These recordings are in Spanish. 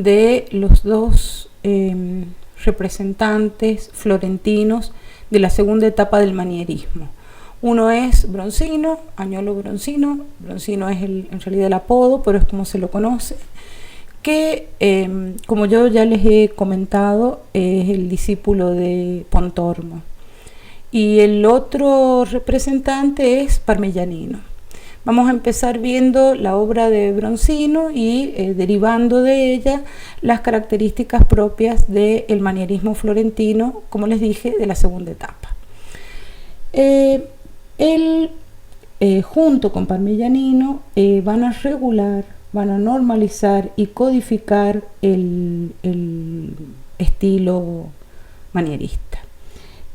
de los dos representantes florentinos de la segunda etapa del manierismo. Uno es Bronzino, Agnolo Bronzino. Bronzino es en realidad el apodo, pero es como se lo conoce, que como yo ya les he comentado, es el discípulo de Pontormo. Y el otro representante es Parmigianino. Vamos a empezar viendo la obra de Bronzino y derivando de ella las características propias del manierismo florentino, como les dije, de la segunda etapa. Él, junto con Parmigianino, van a regular, van a normalizar y codificar el estilo manierista.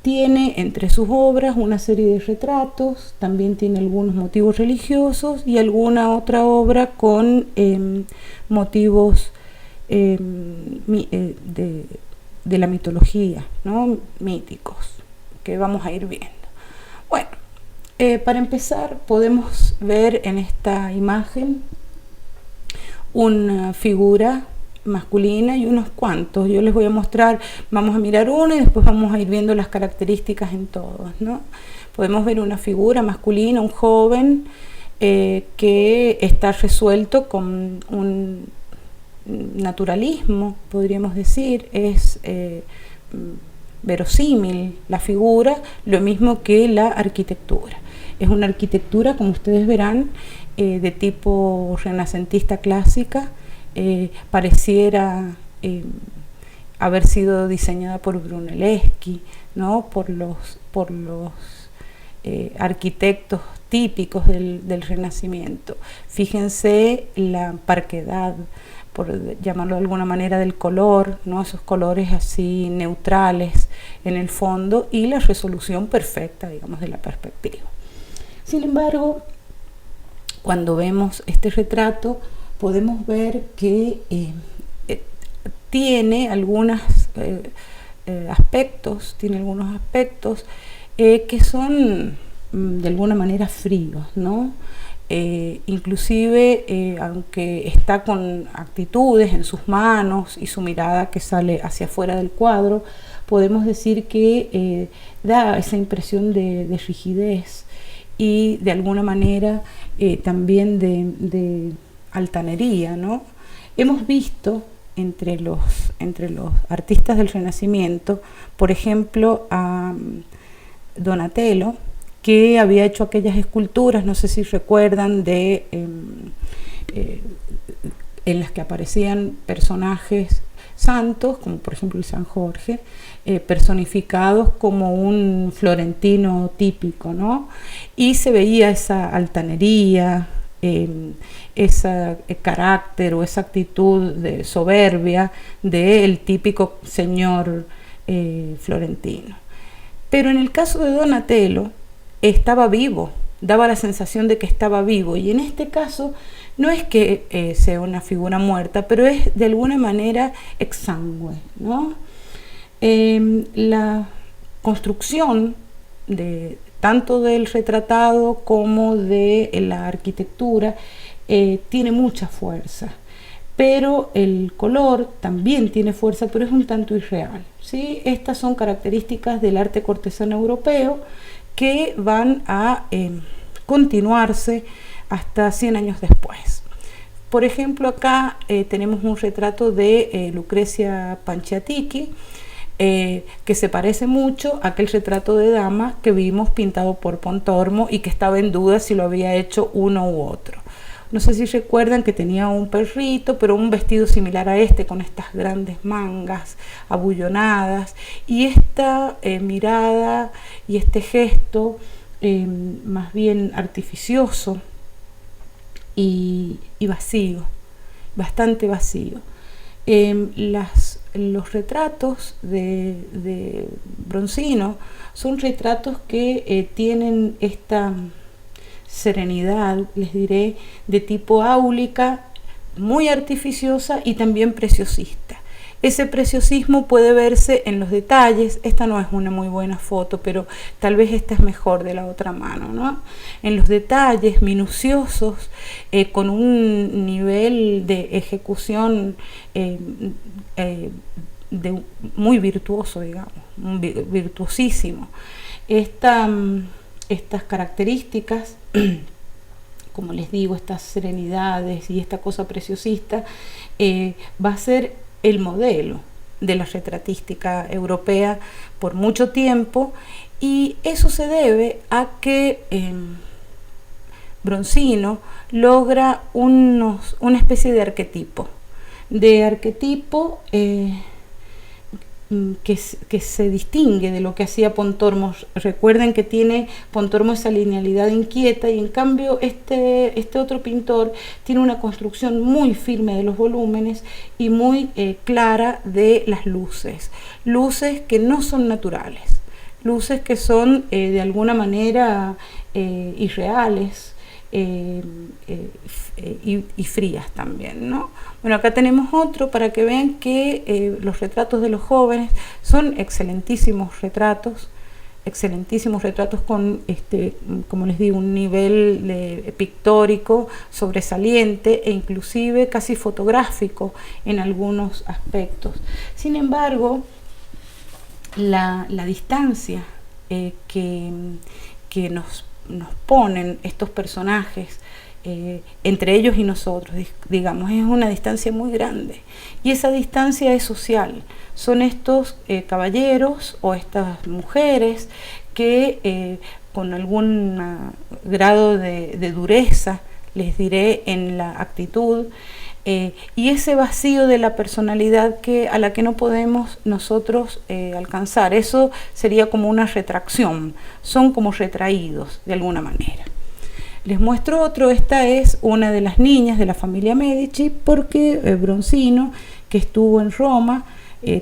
Tiene entre sus obras una serie de retratos, también tiene algunos motivos religiosos y alguna otra obra con motivos de la mitología, ¿no? Míticos, que vamos a ir viendo. Bueno, para empezar podemos ver en esta imagen una figura masculina y unos cuantos. Yo les voy a mostrar, vamos a mirar uno y después vamos a ir viendo las características en todos, ¿no? Podemos ver una figura masculina, un joven que está resuelto con un naturalismo, podríamos decir, es verosímil la figura, lo mismo que la arquitectura. Es una arquitectura, como ustedes verán, de tipo renacentista clásica. Pareciera haber sido diseñada por Brunelleschi, ¿no? por los arquitectos típicos del Renacimiento. Fíjense la parquedad, por llamarlo de alguna manera, del color, ¿no? Esos colores así neutrales en el fondo y la resolución perfecta, digamos, de la perspectiva. Sin embargo, cuando vemos este retrato, podemos ver que tiene algunos aspectos que son de alguna manera fríos, ¿no? Inclusive, aunque está con actitudes en sus manos y su mirada que sale hacia afuera del cuadro, podemos decir que da esa impresión de rigidez y de alguna manera también de altanería, ¿no? Hemos visto entre los artistas del Renacimiento, por ejemplo, a Donatello, que había hecho aquellas esculturas, no sé si recuerdan, en las que aparecían personajes santos, como por ejemplo el San Jorge, personificados como un florentino típico, ¿no? Y se veía esa altanería, ese carácter o esa actitud de soberbia del típico señor florentino. Pero en el caso de Donatello estaba vivo, daba la sensación de que estaba vivo, y en este caso no es que sea una figura muerta, pero es de alguna manera exangüe, ¿no? La construcción tanto del retratado como de la arquitectura tiene mucha fuerza, pero el color también tiene fuerza, pero es un tanto irreal, ¿sí? Estas son características del arte cortesano europeo que van a continuarse hasta 100 años después. Por ejemplo, acá tenemos un retrato de Lucrezia Panciatichi, que se parece mucho a aquel retrato de dama que vimos pintado por Pontormo y que estaba en duda si lo había hecho uno u otro. No sé si recuerdan que tenía un perrito, pero un vestido similar a este, con estas grandes mangas abullonadas, y esta mirada y este gesto más bien artificioso y vacío, bastante vacío. Los retratos de Bronzino son retratos que tienen esta serenidad, les diré, de tipo áulica, muy artificiosa y también preciosista. Ese preciosismo puede verse en los detalles. Esta no es una muy buena foto, pero tal vez esta es mejor de la otra mano, ¿no? En los detalles minuciosos, con un nivel de ejecución muy virtuoso, digamos, virtuosísimo. Estas características, como les digo, estas serenidades y esta cosa preciosista, va a ser el modelo de la retratística europea por mucho tiempo, y eso se debe a que Bronzino logra una especie de arquetipo que se distingue de lo que hacía Pontormo. Recuerden que tiene Pontormo esa linealidad inquieta, y en cambio este otro pintor tiene una construcción muy firme de los volúmenes y muy clara de las luces que no son naturales, luces que son de alguna manera irreales, y frías también, ¿no? Bueno, acá tenemos otro para que vean que los retratos de los jóvenes son excelentísimos retratos con, como les digo, un nivel pictórico sobresaliente e inclusive casi fotográfico en algunos aspectos. Sin embargo, la distancia que nos ponen estos personajes entre ellos y nosotros, digamos, es una distancia muy grande, y esa distancia es social. Son estos caballeros o estas mujeres que con algún grado de dureza, les diré, en la actitud, y ese vacío de la personalidad a la que no podemos nosotros alcanzar. Eso sería como una retracción, son como retraídos de alguna manera. Les muestro otro. Esta es una de las niñas de la familia Medici, porque Bronzino, que estuvo en Roma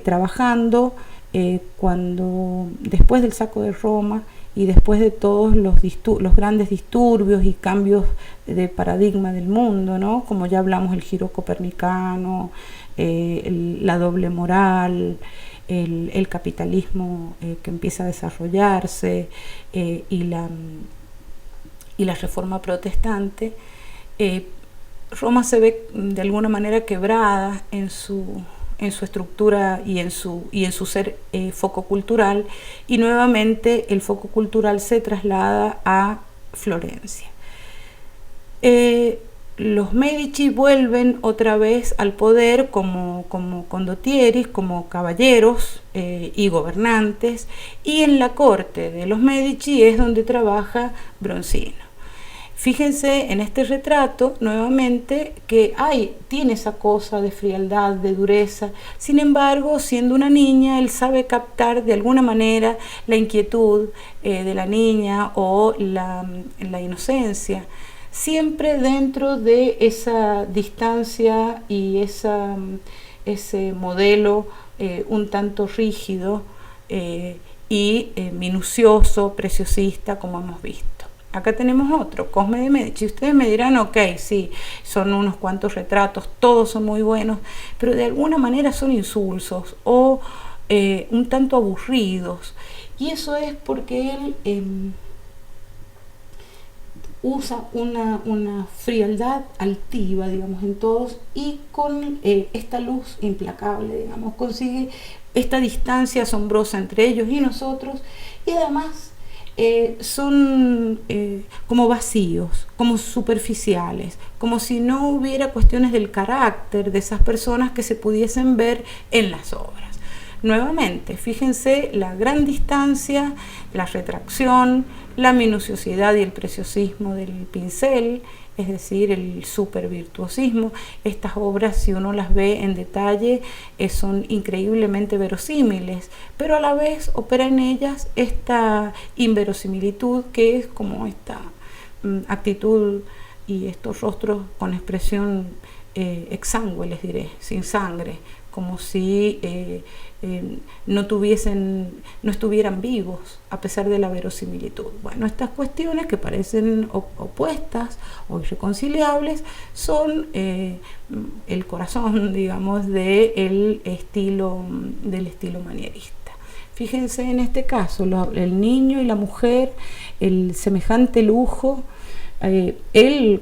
trabajando después del saco de Roma y después de todos los grandes disturbios y cambios de paradigma del mundo, ¿no? Como ya hablamos, el giro copernicano, la doble moral, el capitalismo que empieza a desarrollarse, y la reforma protestante. Roma se ve de alguna manera quebrada en su estructura y en su ser foco cultural, y nuevamente el foco cultural se traslada a Florencia. Los Medici vuelven otra vez al poder como condottieris, como caballeros y gobernantes, y en la corte de los Medici es donde trabaja Bronzino. Fíjense en este retrato nuevamente que tiene esa cosa de frialdad, de dureza. Sin embargo, siendo una niña, él sabe captar de alguna manera la inquietud de la niña o la inocencia, siempre dentro de esa distancia y ese modelo un tanto rígido y minucioso, preciosista, como hemos visto. Acá tenemos otro, Cosme de Medici. Ustedes me dirán, ok, sí, son unos cuantos retratos, todos son muy buenos, pero de alguna manera son insulsos o un tanto aburridos. Y eso es porque él usa una frialdad altiva, digamos, en todos, y con esta luz implacable, digamos, consigue esta distancia asombrosa entre ellos y nosotros, y además son como vacíos, como superficiales, como si no hubiera cuestiones del carácter de esas personas que se pudiesen ver en las obras. Nuevamente, fíjense la gran distancia, la retracción, la minuciosidad y el preciosismo del pincel, es decir, el supervirtuosismo. Estas obras, si uno las ve en detalle, son increíblemente verosímiles, pero a la vez opera en ellas esta inverosimilitud, que es como esta actitud y estos rostros con expresión exangüe, les diré, sin sangre, como si no estuvieran vivos, a pesar de la verosimilitud. Bueno, estas cuestiones que parecen opuestas o irreconciliables son el corazón, digamos, del estilo manierista. Fíjense en este caso, el niño y la mujer, el semejante lujo. Él,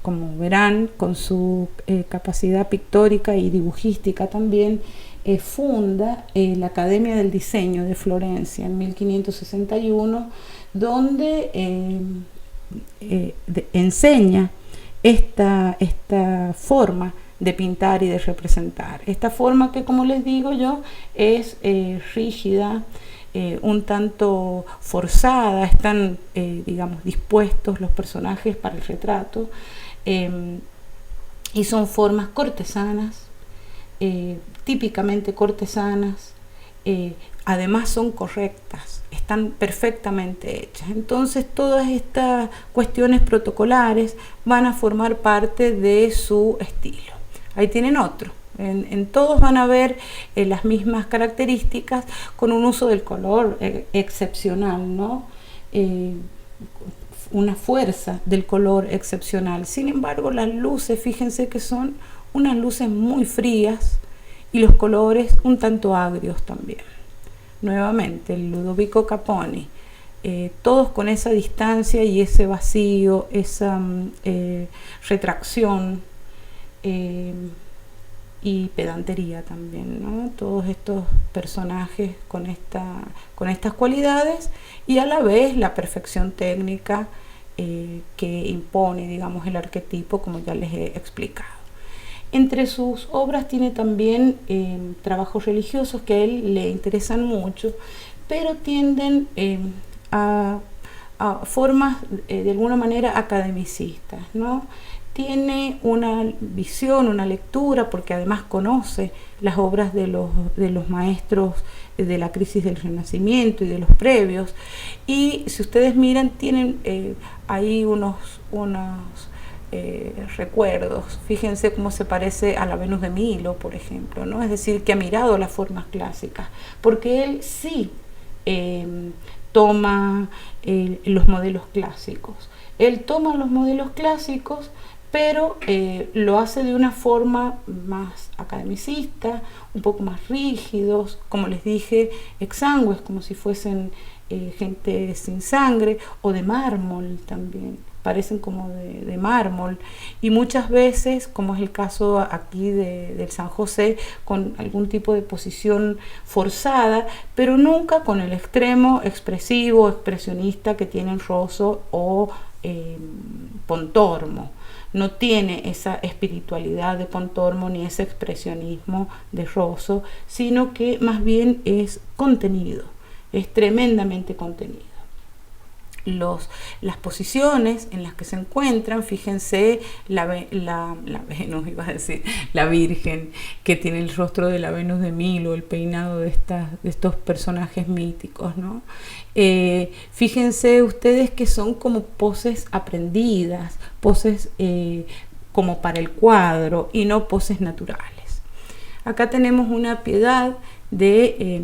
como verán, con su capacidad pictórica y dibujística también, funda la Academia del Diseño de Florencia en 1561, donde enseña esta forma de pintar y de representar. Esta forma que, como les digo yo, es rígida, un tanto forzada, están digamos dispuestos los personajes para el retrato, y son formas cortesanas, típicamente cortesanas, además son correctas, están perfectamente hechas. Entonces todas estas cuestiones protocolares van a formar parte de su estilo. Ahí tienen otro. En todos van a ver las mismas características, con un uso del color excepcional, ¿no? Una fuerza del color excepcional. Sin embargo, las luces, fíjense que son unas luces muy frías y los colores un tanto agrios también. Nuevamente, el Ludovico Caponi, todos con esa distancia y ese vacío, esa retracción, y pedantería también, ¿no? Todos estos personajes con estas cualidades, y a la vez la perfección técnica que impone, digamos, el arquetipo, como ya les he explicado. Entre sus obras tiene también trabajos religiosos que a él le interesan mucho, pero tienden a formas de alguna manera academicistas, ¿no? Tiene una visión, una lectura, porque además conoce las obras de los maestros de la crisis del Renacimiento y de los previos. Y si ustedes miran, tienen ahí unos recuerdos. Fíjense cómo se parece a la Venus de Milo, por ejemplo, ¿no? Es decir, que ha mirado las formas clásicas, porque él sí toma los modelos clásicos. Él toma los modelos clásicos, pero lo hace de una forma más academicista, un poco más rígidos, como les dije, exangües, como si fuesen gente sin sangre, o de mármol también, parecen como de mármol, y muchas veces, como es el caso aquí del San José, con algún tipo de posición forzada, pero nunca con el extremo expresivo, expresionista que tienen Rosso o Pontormo. No tiene esa espiritualidad de Pontormo ni ese expresionismo de Rosso, sino que más bien es contenido, es tremendamente contenido. Las posiciones en las que se encuentran, fíjense la Venus, iba a decir, la Virgen, que tiene el rostro de la Venus de Milo, el peinado de estos personajes míticos, ¿no? Fíjense ustedes que son como poses aprendidas, poses como para el cuadro y no poses naturales. Acá tenemos una Piedad que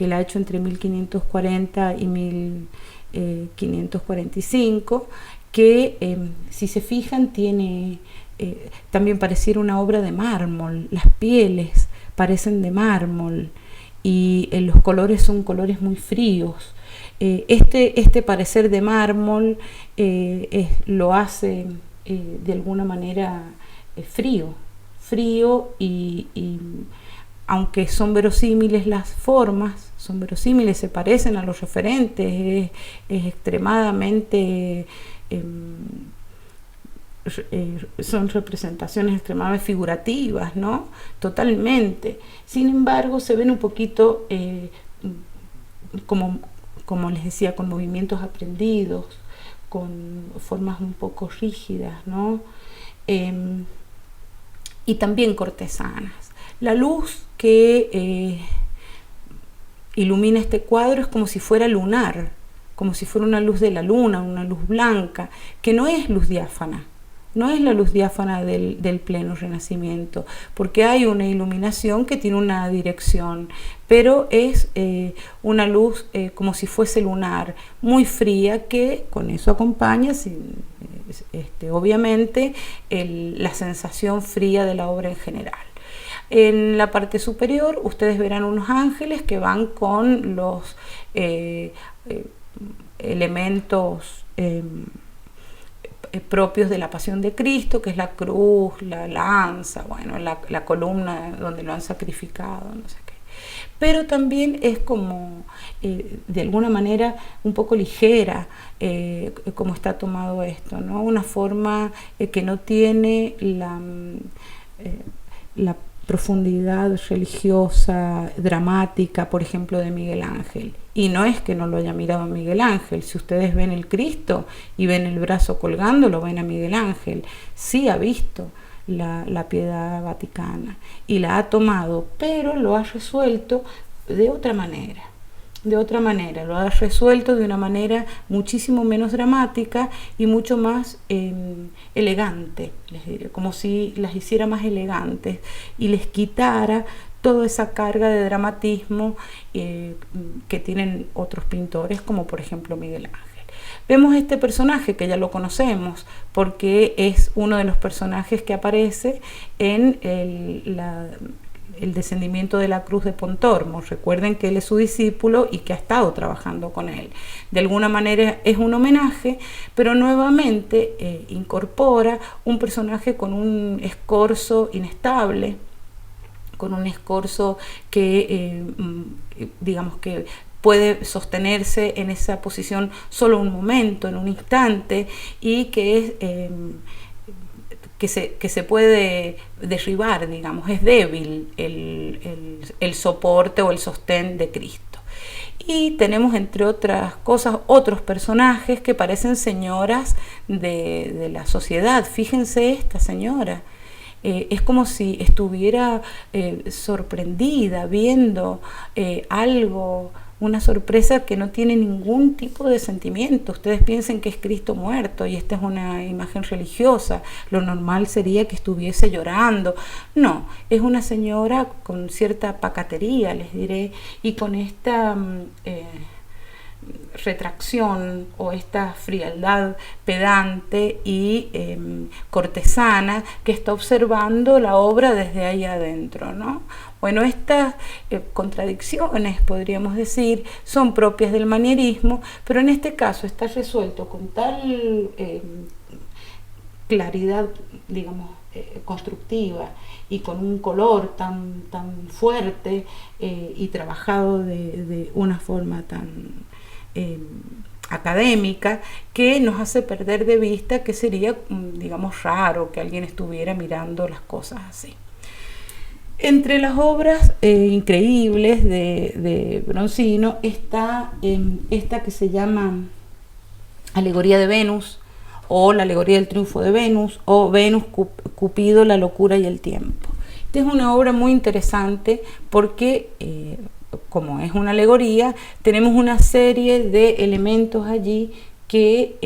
la ha hecho entre 1540 y 1545, que si se fijan tiene también pareciera una obra de mármol, las pieles parecen de mármol y los colores son colores muy fríos. Este parecer de mármol lo hace de alguna manera frío y aunque son verosímiles las formas, son verosímiles, se parecen a los referentes, es extremadamente, son representaciones extremadamente figurativas, ¿no? Totalmente. Sin embargo, se ven un poquito, como les decía, con movimientos aprendidos, con formas un poco rígidas, ¿no? Y también cortesanas. La luz que ilumina este cuadro es como si fuera lunar, como si fuera una luz de la luna, una luz blanca, que no es luz diáfana, no es la luz diáfana del pleno renacimiento, porque hay una iluminación que tiene una dirección, pero es una luz como si fuese lunar, muy fría, que con eso acompaña obviamente la sensación fría de la obra en general. En la parte superior ustedes verán unos ángeles que van con los elementos propios de la pasión de Cristo, que es la cruz, la lanza, bueno, la columna donde lo han sacrificado, no sé qué. Pero también es como, de alguna manera, un poco ligera, como está tomado esto, ¿no? Una forma que no tiene la profundidad religiosa, dramática, por ejemplo, de Miguel Ángel. Y no es que no lo haya mirado a Miguel Ángel. Si ustedes ven el Cristo y ven el brazo colgando, lo ven a Miguel Ángel. Sí ha visto la piedad vaticana y la ha tomado, pero lo ha resuelto de otra manera. Lo ha resuelto de una manera muchísimo menos dramática y mucho más elegante, les diré, como si las hiciera más elegantes y les quitara toda esa carga de dramatismo que tienen otros pintores, como por ejemplo Miguel Ángel. Vemos este personaje que ya lo conocemos porque es uno de los personajes que aparece en el descendimiento de la cruz de Pontormo. Recuerden que él es su discípulo y que ha estado trabajando con él. De alguna manera es un homenaje, pero nuevamente incorpora un personaje con un escorzo inestable, con un escorzo que digamos que puede sostenerse en esa posición solo un momento, en un instante, y que es que se puede derribar, digamos, es débil el soporte o el sostén de Cristo. Y tenemos, entre otras cosas, otros personajes que parecen señoras de la sociedad. Fíjense esta señora. Es como si estuviera sorprendida viendo algo, una sorpresa que no tiene ningún tipo de sentimiento. Ustedes piensen que es Cristo muerto y esta es una imagen religiosa. Lo normal sería que estuviese llorando. No, es una señora con cierta pacatería, les diré, y con esta retracción o esta frialdad pedante y cortesana que está observando la obra desde ahí adentro, ¿no? Bueno, estas contradicciones, podríamos decir, son propias del manierismo, pero en este caso está resuelto con tal claridad, digamos, constructiva y con un color tan fuerte y trabajado de una forma tan académica, que nos hace perder de vista que sería, digamos, raro que alguien estuviera mirando las cosas así. Entre las obras increíbles de Bronzino está esta que se llama Alegoría de Venus, o la Alegoría del Triunfo de Venus, o Venus, Cupido, la locura y el tiempo. Esta es una obra muy interesante porque como es una alegoría, tenemos una serie de elementos allí que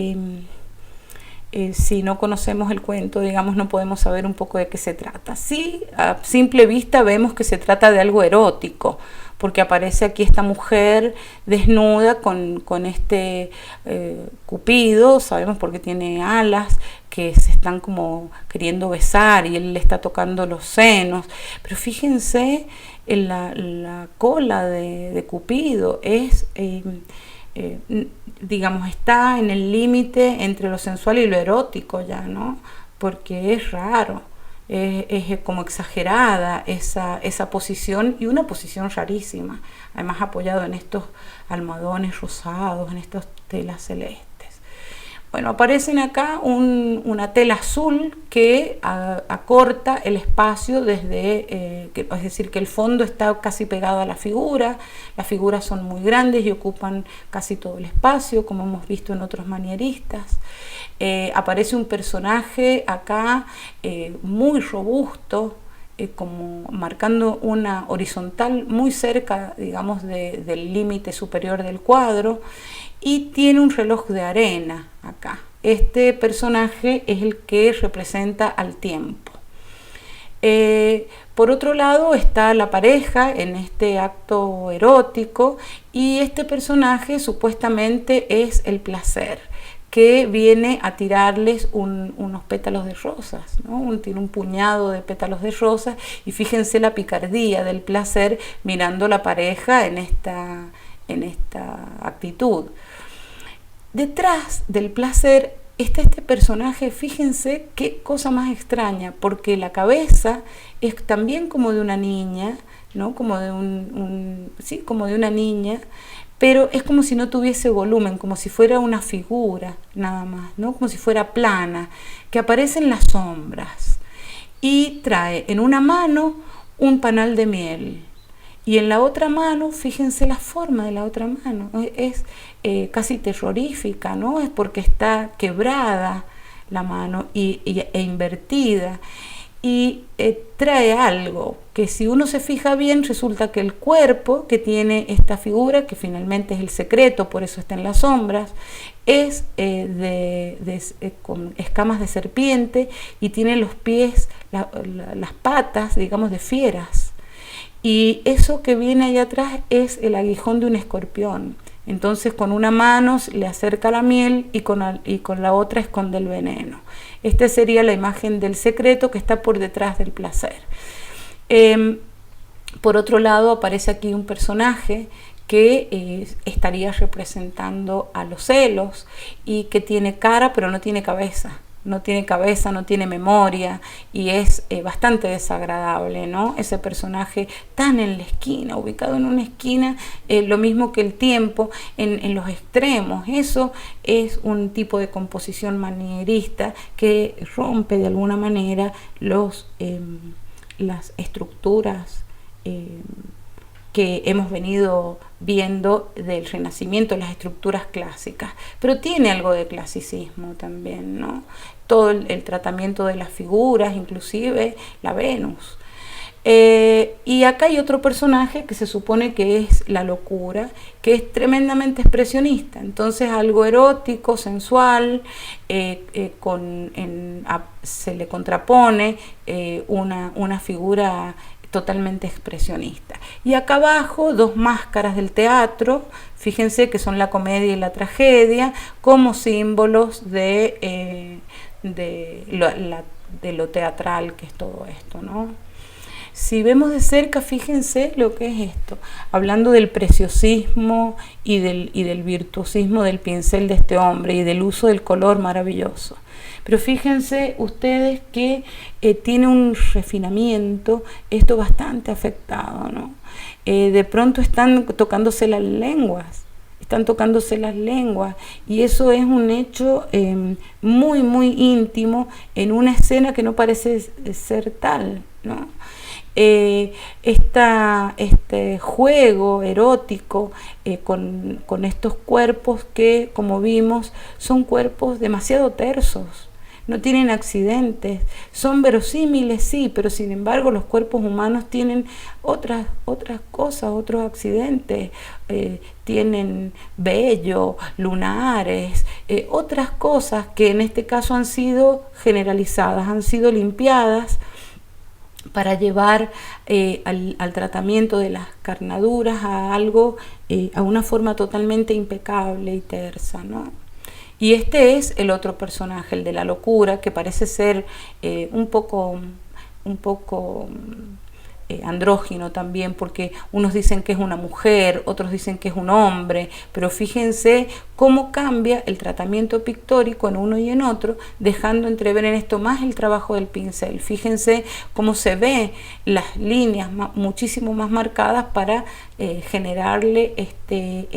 si no conocemos el cuento, digamos, no podemos saber un poco de qué se trata. Sí, a simple vista vemos que se trata de algo erótico, porque aparece aquí esta mujer desnuda con este Cupido, sabemos porque tiene alas, que se están como queriendo besar y él le está tocando los senos. Pero fíjense en la cola de Cupido, es digamos, está en el límite entre lo sensual y lo erótico ya, ¿no? Porque es raro, es como exagerada esa posición, y una posición rarísima, además apoyado en estos almohadones rosados, en estas telas celestes. Bueno, aparecen acá una tela azul que acorta el espacio desde, es decir, que el fondo está casi pegado a la figura. Las figuras son muy grandes y ocupan casi todo el espacio, como hemos visto en otros manieristas. Aparece un personaje acá muy robusto, como marcando una horizontal muy cerca, digamos, del límite superior del cuadro, y tiene un reloj de arena acá. este personaje es el que representa al tiempo. Por otro lado está la pareja en este acto erótico, y este personaje supuestamente es el placer, que viene a tirarles unos pétalos de rosas, ¿no? Tiene un puñado de pétalos de rosas, y fíjense la picardía del placer mirando a la pareja en esta actitud. Detrás del placer está este personaje, fíjense qué cosa más extraña, porque la cabeza es también como de una niña, ¿no? Como de como de una niña, pero es como si no tuviese volumen, como si fuera una figura nada más, ¿no? Como si fuera plana, que aparece en las sombras, y trae en una mano un panal de miel, y en la otra mano, fíjense la forma de la otra mano, es casi terrorífica, ¿no? Es porque está quebrada la mano e invertida, y trae algo que, si uno se fija bien, resulta que el cuerpo que tiene esta figura, que finalmente es el secreto, por eso está en las sombras, es con escamas de serpiente, y tiene los pies, las patas, digamos, de fieras. Y eso que viene allá atrás es el aguijón de un escorpión. Entonces con una mano le acerca la miel, y con la otra esconde el veneno. Esta sería la imagen del secreto que está por detrás del placer. Por otro lado, aparece aquí un personaje que estaría representando a los celos, y que tiene cara pero no tiene cabeza. No tiene cabeza, no tiene memoria, y es bastante desagradable, ¿no? Ese personaje tan en la esquina, ubicado en una esquina, lo mismo que el tiempo, en los extremos. Eso es un tipo de composición manierista que rompe de alguna manera las estructuras que hemos venido viendo del Renacimiento, las estructuras clásicas, pero tiene algo de clasicismo también, ¿no? Todo el tratamiento de las figuras, inclusive la Venus. Y acá hay otro personaje que se supone que es la locura, que es tremendamente expresionista, entonces algo erótico, sensual, se le contrapone una figura totalmente expresionista. Y acá abajo, dos máscaras del teatro, fíjense que son la comedia y la tragedia, como símbolos de lo teatral que es todo esto, ¿no? Si vemos de cerca, fíjense lo que es esto, hablando del preciosismo y del virtuosismo del pincel de este hombre, y del uso del color maravilloso. Pero fíjense ustedes que tiene un refinamiento, esto bastante afectado, ¿no? De pronto están tocándose las lenguas, y eso es un hecho muy, muy íntimo en una escena que no parece ser tal, ¿no? Este juego erótico con estos cuerpos que, como vimos, son cuerpos demasiado tersos, no tienen accidentes, son verosímiles, sí, pero sin embargo los cuerpos humanos tienen otras cosas, otros accidentes, tienen vello, lunares, otras cosas que en este caso han sido generalizadas, han sido limpiadas para llevar al tratamiento de las carnaduras a algo, a una forma totalmente impecable y tersa, ¿no? Y este es el otro personaje, el de la locura, que parece ser un poco andrógino también, porque unos dicen que es una mujer, otros dicen que es un hombre, pero fíjense cómo cambia el tratamiento pictórico en uno y en otro, dejando entrever en esto más el trabajo del pincel. Fíjense cómo se ve las líneas muchísimo más marcadas para generarle este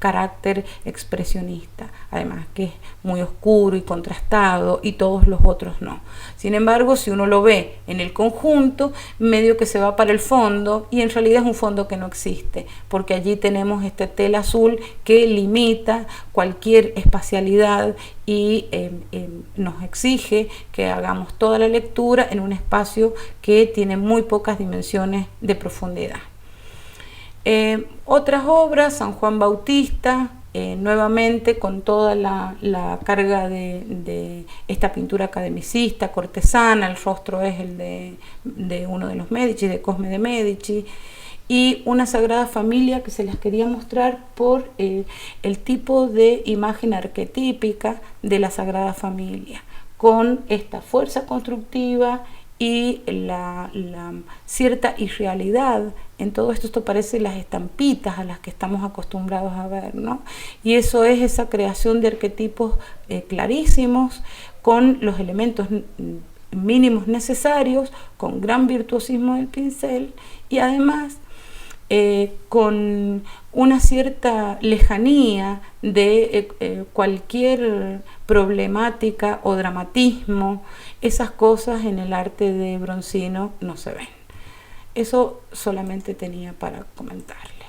carácter expresionista, además que es muy oscuro y contrastado, y todos los otros no. Sin embargo, si uno lo ve en el conjunto, medio que se va para el fondo, y en realidad es un fondo que no existe, porque allí tenemos este tela azul que limita cualquier espacialidad y nos exige que hagamos toda la lectura en un espacio que tiene muy pocas dimensiones de profundidad. Otras obras, San Juan Bautista, nuevamente con toda la carga de esta pintura academicista, cortesana. El rostro es el de uno de los Medici, de Cosme de Medici, y una Sagrada Familia que se las quería mostrar por el tipo de imagen arquetípica de la Sagrada Familia, con esta fuerza constructiva y la cierta irrealidad en todo esto. Esto parece las estampitas a las que estamos acostumbrados a ver, ¿no? Y eso es esa creación de arquetipos clarísimos, con los elementos mínimos necesarios, con gran virtuosismo del pincel, y además con una cierta lejanía de cualquier problemática o dramatismo. Esas cosas en el arte de Bronzino no se ven. Eso solamente tenía para comentarle.